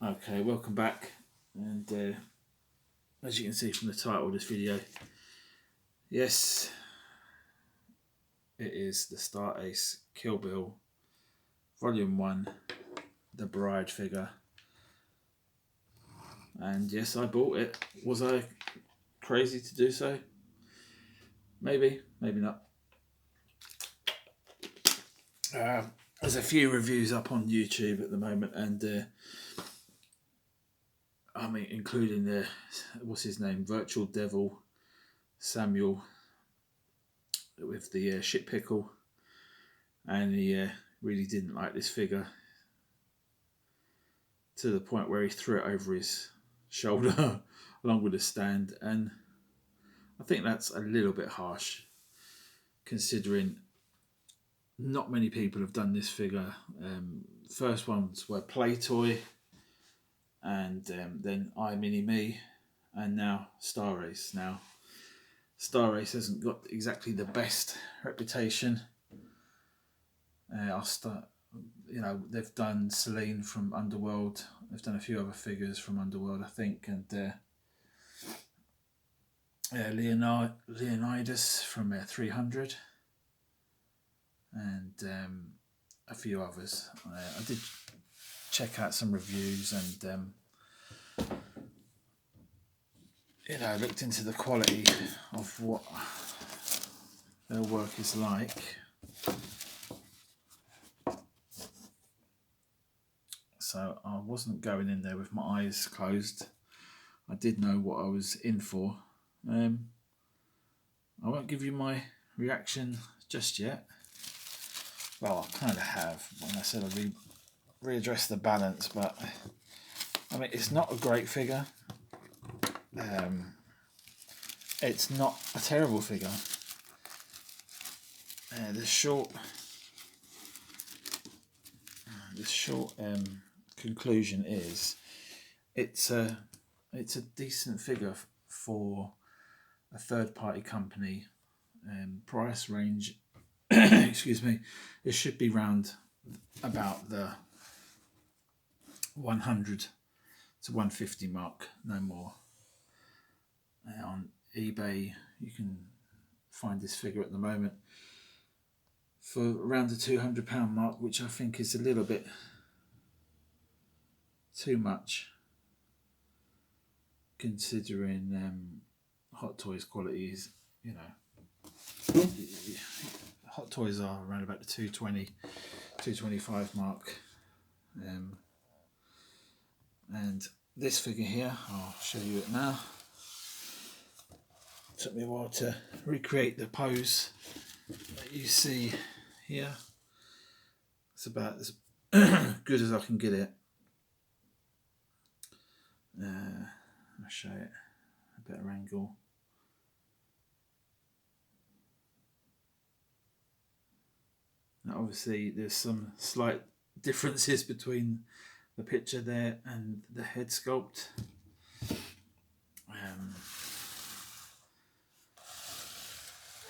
Okay, welcome back. And as you can see from the title of this video, yes, it is the Star Ace Kill Bill Volume 1, the Bride figure. And yes, I bought it. Was I crazy to do so? Maybe, maybe not. There's a few reviews up on YouTube at the moment, and I mean, including the what's his name, Virtual Devil Samuel, with the shit pickle, and he really didn't like this figure to the point where he threw it over his shoulder along with the stand, and I think that's a little bit harsh considering not many people have done this figure. First ones were Playtoy, and then iMini-Me, and now Star Ace. Now, Star Ace hasn't got exactly the best reputation. They've done Celine from Underworld. They've done a few other figures from Underworld, I think, and Leonidas from 300, and a few others. I did check out some reviews, and I looked into the quality of what their work is like. So I wasn't going in there with my eyes closed. I did know what I was in for. I won't give you my reaction just yet. Well, I kind of have when I said I'd readdress the balance, but I mean, it's not a great figure. It's not a terrible figure. The short conclusion is it's a decent figure for a third-party company. Price range, excuse me, it should be round about the 100 to 150 mark, no more. On eBay, you can find this figure at the moment for around the £200 mark, which I think is a little bit too much considering Hot Toys quality is, Hot Toys are around about the 220, 225 mark. And this figure here, I'll show you it now. It took me a while to recreate the pose that you see here. It's about as good as I can get it. I'll show it a better angle. Now obviously there's some slight differences between the picture there and the head sculpt.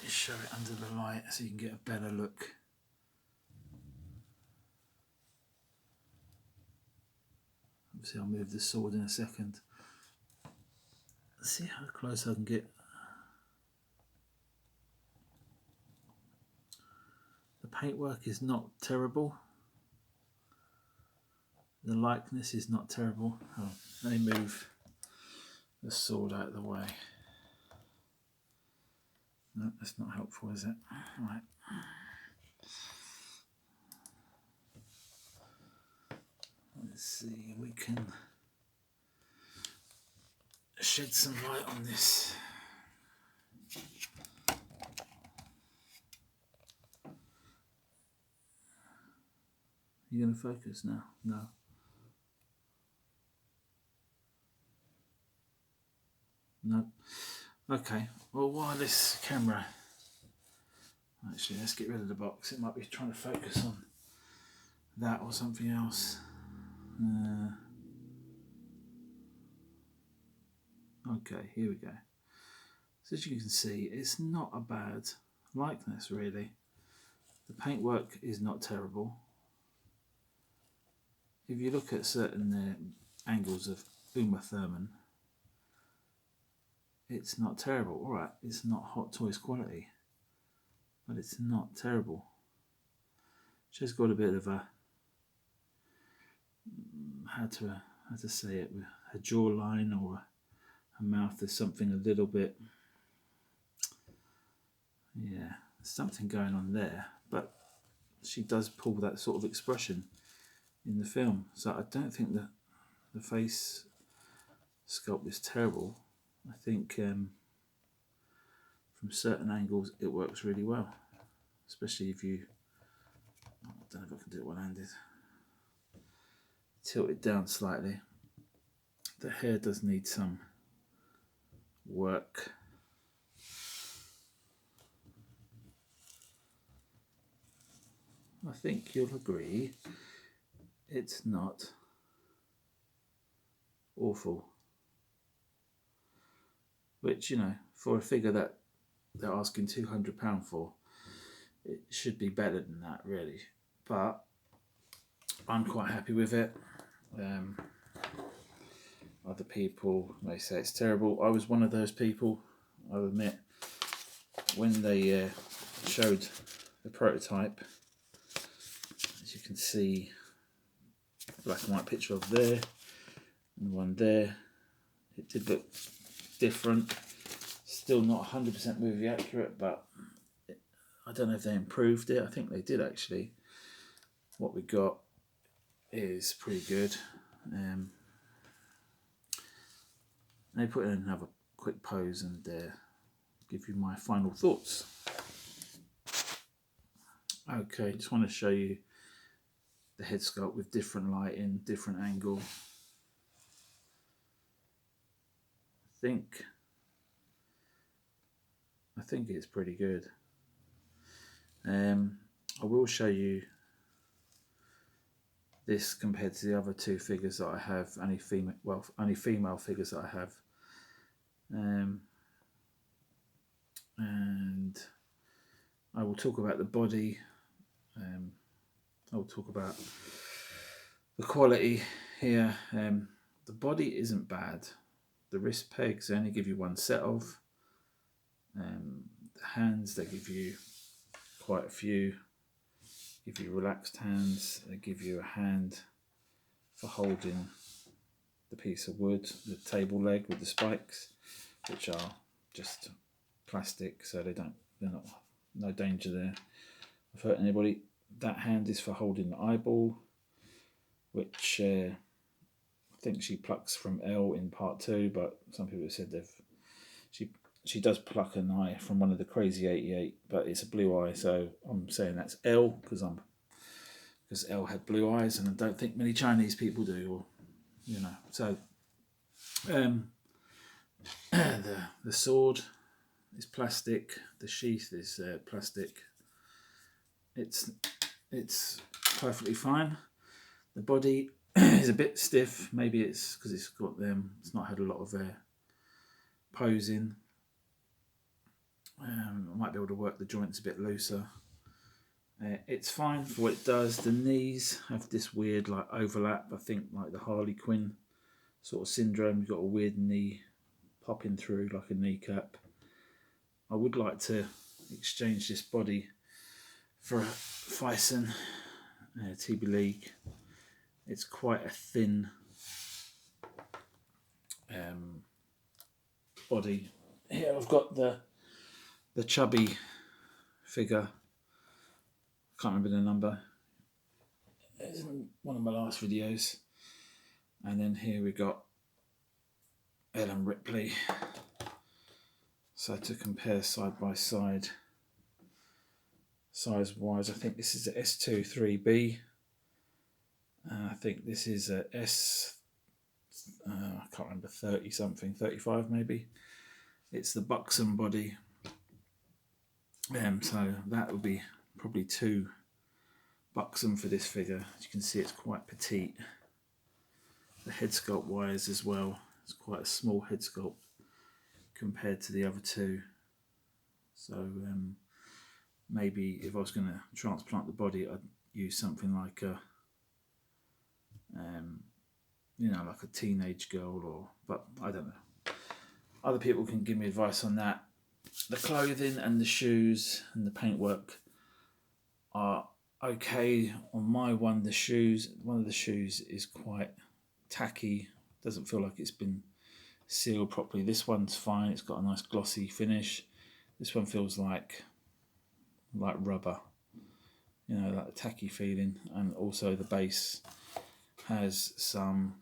Show it under the light so you can get a better look. Obviously I'll move the sword in a second. Let's see how close I can get. The paintwork is not terrible. The likeness is not terrible. Oh, let me move the sword out of the way. No, that's not helpful, is it? Right. Let's see, we can shed some light on this. You going to focus now? No. No. Okay. Well, while this camera... Actually, let's get rid of the box. It might be trying to focus on that or something else. Okay, here we go. So as you can see, it's not a bad likeness, really. The paintwork is not terrible. If you look at certain angles of Uma Thurman, it's not terrible. Alright, it's not Hot Toys quality, but it's not terrible. She's got a bit of a, how to say it, her jawline or her mouth, there's something a little bit, yeah, something going on there, but she does pull that sort of expression in the film. So I don't think that the face sculpt is terrible. I think from certain angles it works really well, especially if you, I don't know if I can do it one-handed, tilt it down slightly. The hair does need some work. I think you'll agree it's not awful. Which, you know, for a figure that they're asking £200 for, it should be better than that, really. But I'm quite happy with it. Other people may say it's terrible. I was one of those people, I'll admit. When they showed the prototype, as you can see, black and white picture of there and one there, it did look different. Still not 100% movie accurate, but I don't know if they improved it. I think they did, actually. What we got is pretty good. Let me put in another quick pose and give you my final thoughts. Okay, just want to show you the head sculpt with different lighting, different angle. I think it's pretty good. I will show you this compared to the other two figures that I have, only female figures that I have. And I will talk about the body. I will talk about the quality here. The body isn't bad. The wrist pegs, they only give you one set of. The hands, they give you quite a few. Give you relaxed hands. They give you a hand for holding the piece of wood, the table leg with the spikes, which are just plastic, so no danger there of hurting anybody. That hand is for holding the eyeball, which I think she plucks from Elle in part 2, but some people have said she does pluck an eye from one of the Crazy 88, but it's a blue eye, so I'm saying that's Elle because Elle had blue eyes, and I don't think many Chinese people do, or you know. So the sword is plastic, the sheath is plastic. It's perfectly fine. The body is a bit stiff. Maybe it's because it's not had a lot of posing. I might be able to work the joints a bit looser. It's fine for what it does. The knees have this weird like overlap. I think like the Harley Quinn sort of syndrome. You've got a weird knee popping through like a kneecap. I would like to exchange this body for a Phison TB League. It's quite a thin body. Here I've got the chubby figure. Can't remember the number. It's in one of my last videos. And then here we got Ellen Ripley. So to compare side by side, size wise, I think this is a S2 3B. I think this is a I can't remember, 30 something, 35 maybe. It's the buxom body. So that would be probably too buxom for this figure. As you can see, it's quite petite. The head sculpt wise as well, it's quite a small head sculpt compared to the other two. So maybe if I was going to transplant the body, I'd use something like a you know, like a teenage girl, but I don't know. Other people can give me advice on that. The clothing and the shoes and the paintwork are okay. On my one, one of the shoes is quite tacky. Doesn't feel like it's been sealed properly. This one's fine. It's got a nice glossy finish. This one feels like rubber, you know, like a tacky feeling. And also the base has some,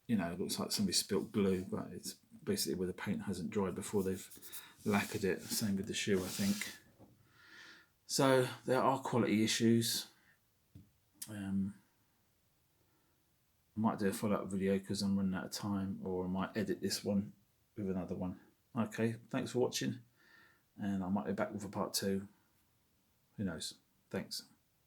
you know, it looks like somebody spilt glue, but it's basically where the paint hasn't dried before they've lacquered it. Same with the shoe, I think. So there are quality issues. I might do a follow-up video because I'm running out of time, or I might edit this one with another one. Okay, thanks for watching, and I might be back with a part 2. Who knows? Thanks.